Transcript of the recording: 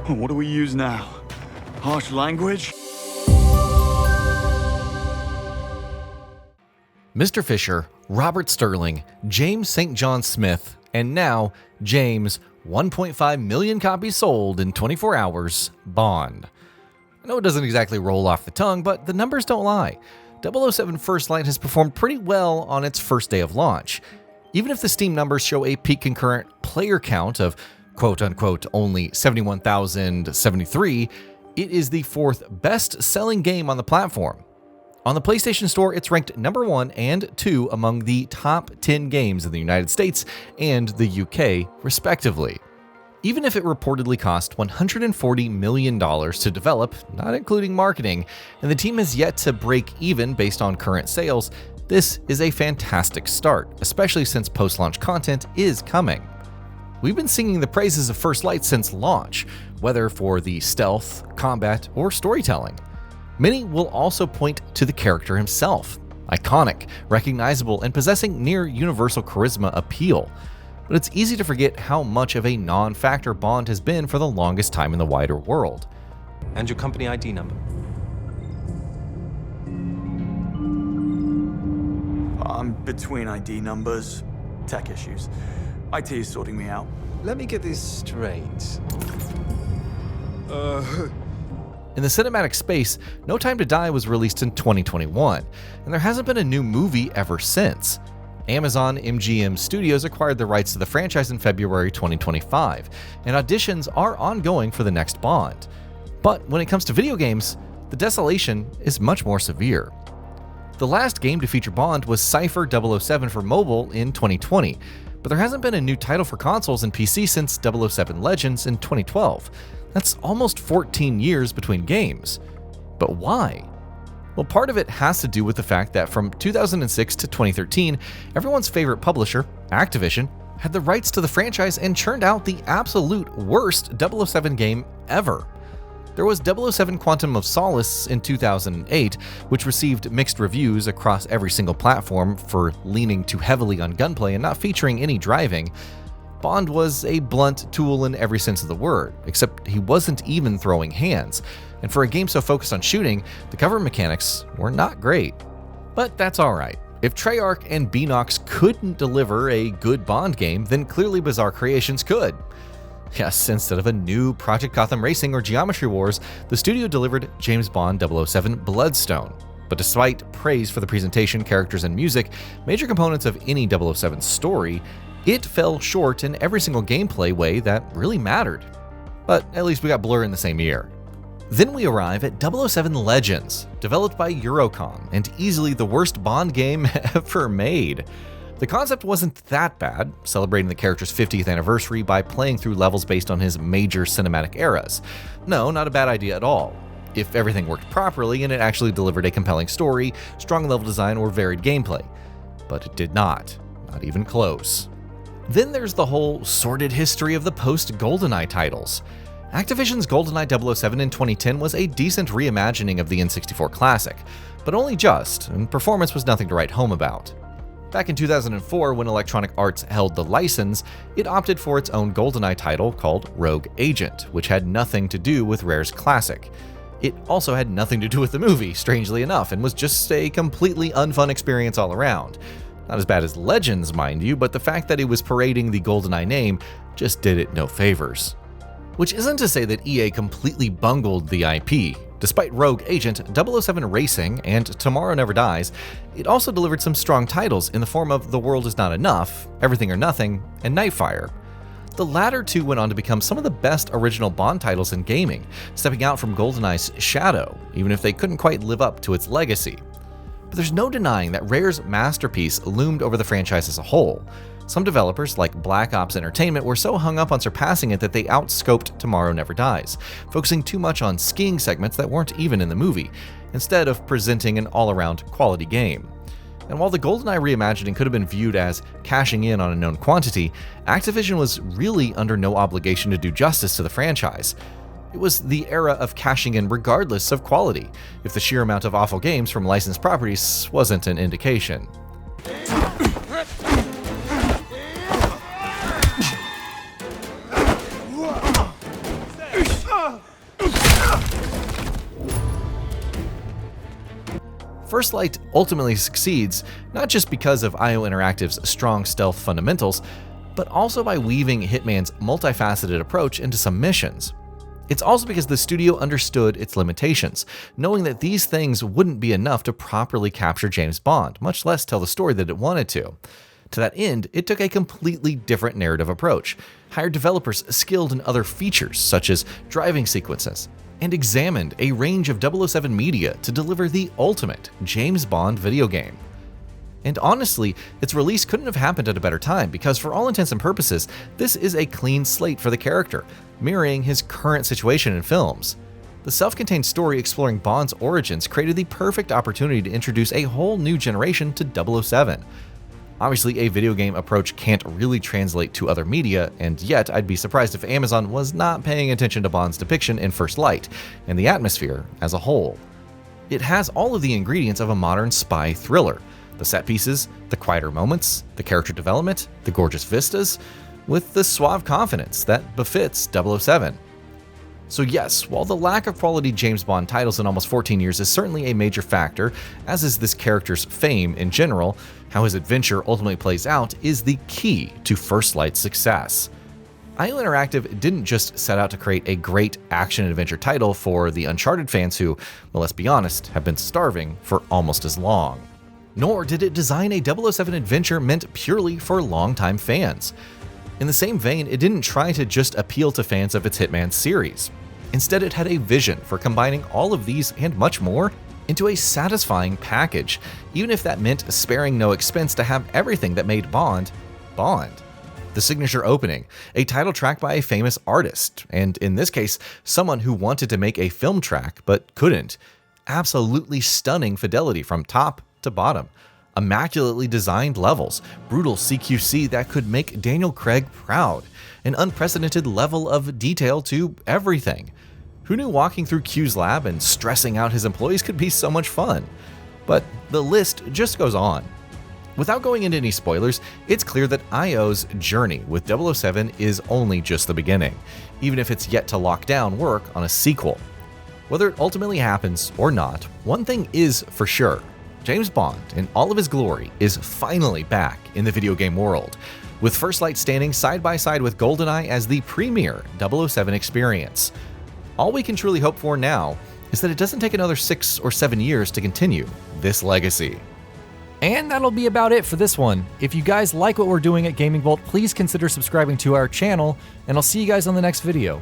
What do we use now? Harsh language? Mr. Fisher, Robert Sterling, James St. John Smith, and now James, 1.5 million copies sold in 24 hours, Bond. I know it doesn't exactly roll off the tongue, but the numbers don't lie. 007 First Light has performed pretty well on its first day of launch. Even if the Steam numbers show a peak concurrent player count of quote-unquote only 71,073, it is the fourth best-selling game on the platform. On the PlayStation Store, it's ranked number 1 and 2 among the top 10 games in the United States and the UK, respectively. Even if it reportedly cost $140 million to develop, not including marketing, and the team has yet to break even based on current sales, this is a fantastic start, especially since post-launch content is coming. We've been singing the praises of First Light since launch, whether for the stealth, combat, or storytelling. Many will also point to the character himself, iconic, recognizable, and possessing near universal charisma appeal. But it's easy to forget how much of a non-factor Bond has been for the longest time in the wider world. And your company ID number. I'm between ID numbers, tech issues. IT is sorting me out. Let me get this straight. In the cinematic space, No Time to Die was released in 2021, and there hasn't been a new movie ever since. Amazon MGM Studios acquired the rights to the franchise in February 2025, and auditions are ongoing for the next Bond. But when it comes to video games, the desolation is much more severe. The last game to feature Bond was Cypher 007 for mobile in 2020, but there hasn't been a new title for consoles and PC since 007 Legends in 2012. That's almost 14 years between games. But why? Well, part of it has to do with the fact that from 2006 to 2013, everyone's favorite publisher, Activision, had the rights to the franchise and churned out the absolute worst 007 game ever. There was 007 Quantum of Solace in 2008, which received mixed reviews across every single platform for leaning too heavily on gunplay and not featuring any driving. Bond was a blunt tool in every sense of the word, except he wasn't even throwing hands, and for a game so focused on shooting, the cover mechanics were not great. But that's alright. If Treyarch and Beenox couldn't deliver a good Bond game, then clearly Bizarre Creations could. Yes, instead of a new Project Gotham Racing or Geometry Wars, the studio delivered James Bond 007 Bloodstone. But despite praise for the presentation, characters, and music, major components of any 007 story, it fell short in every single gameplay way that really mattered. But at least we got Blur in the same year. Then we arrive at 007 Legends, developed by Eurocom, and easily the worst Bond game ever made. The concept wasn't that bad, celebrating the character's 50th anniversary by playing through levels based on his major cinematic eras. No, not a bad idea at all, if everything worked properly and it actually delivered a compelling story, strong level design, or varied gameplay. But it did not even close. Then there's the whole sordid history of the post-GoldenEye titles. Activision's GoldenEye 007 in 2010 was a decent reimagining of the N64 classic, but only just, and performance was nothing to write home about. Back in 2004, when Electronic Arts held the license, it opted for its own GoldenEye title called Rogue Agent, which had nothing to do with Rare's classic. It also had nothing to do with the movie, strangely enough, and was just a completely unfun experience all around. Not as bad as Legends, mind you, but the fact that it was parading the GoldenEye name just did it no favors. Which isn't to say that EA completely bungled the IP. Despite Rogue Agent, 007 Racing, and Tomorrow Never Dies, it also delivered some strong titles in the form of The World Is Not Enough, Everything or Nothing, and Nightfire. The latter two went on to become some of the best original Bond titles in gaming, stepping out from GoldenEye's shadow, even if they couldn't quite live up to its legacy. But there's no denying that Rare's masterpiece loomed over the franchise as a whole. Some developers, like Black Ops Entertainment, were so hung up on surpassing it that they outscoped Tomorrow Never Dies, focusing too much on skiing segments that weren't even in the movie, instead of presenting an all-around quality game. And while the GoldenEye reimagining could have been viewed as cashing in on a known quantity, Activision was really under no obligation to do justice to the franchise. It was the era of cashing in regardless of quality, if the sheer amount of awful games from licensed properties wasn't an indication. First Light ultimately succeeds, not just because of IO Interactive's strong stealth fundamentals, but also by weaving Hitman's multifaceted approach into some missions. It's also because the studio understood its limitations, knowing that these things wouldn't be enough to properly capture James Bond, much less tell the story that it wanted to. To that end, it took a completely different narrative approach, hired developers skilled in other features such as driving sequences, and examined a range of 007 media to deliver the ultimate James Bond video game. And honestly, its release couldn't have happened at a better time because for all intents and purposes, this is a clean slate for the character, mirroring his current situation in films. The self-contained story exploring Bond's origins created the perfect opportunity to introduce a whole new generation to 007. Obviously, a video game approach can't really translate to other media, and yet I'd be surprised if Amazon was not paying attention to Bond's depiction in First Light, and the atmosphere as a whole. It has all of the ingredients of a modern spy thriller. The set pieces, the quieter moments, the character development, the gorgeous vistas, with the suave confidence that befits 007. So yes, while the lack of quality James Bond titles in almost 14 years is certainly a major factor, as is this character's fame in general, how his adventure ultimately plays out is the key to First Light's success. IO Interactive didn't just set out to create a great action-adventure title for the Uncharted fans who, well, let's be honest, have been starving for almost as long. Nor did it design a 007 adventure meant purely for longtime fans. In the same vein, it didn't try to just appeal to fans of its Hitman series. Instead, it had a vision for combining all of these and much more into a satisfying package, even if that meant sparing no expense to have everything that made Bond, Bond. The signature opening, a title track by a famous artist, and in this case, someone who wanted to make a film track but couldn't. Absolutely stunning fidelity from top to bottom. Immaculately designed levels, brutal CQC that could make Daniel Craig proud, an unprecedented level of detail to everything. Who knew walking through Q's lab and stressing out his employees could be so much fun? But the list just goes on. Without going into any spoilers, it's clear that IO's journey with 007 is only just the beginning, even if it's yet to lock down work on a sequel. Whether it ultimately happens or not, one thing is for sure. James Bond, in all of his glory, is finally back in the video game world, with First Light standing side by side with GoldenEye as the premier 007 experience. All we can truly hope for now is that it doesn't take another 6 or 7 years to continue this legacy. And that'll be about it for this one. If you guys like what we're doing at GamingBolt, please consider subscribing to our channel, and I'll see you guys on the next video.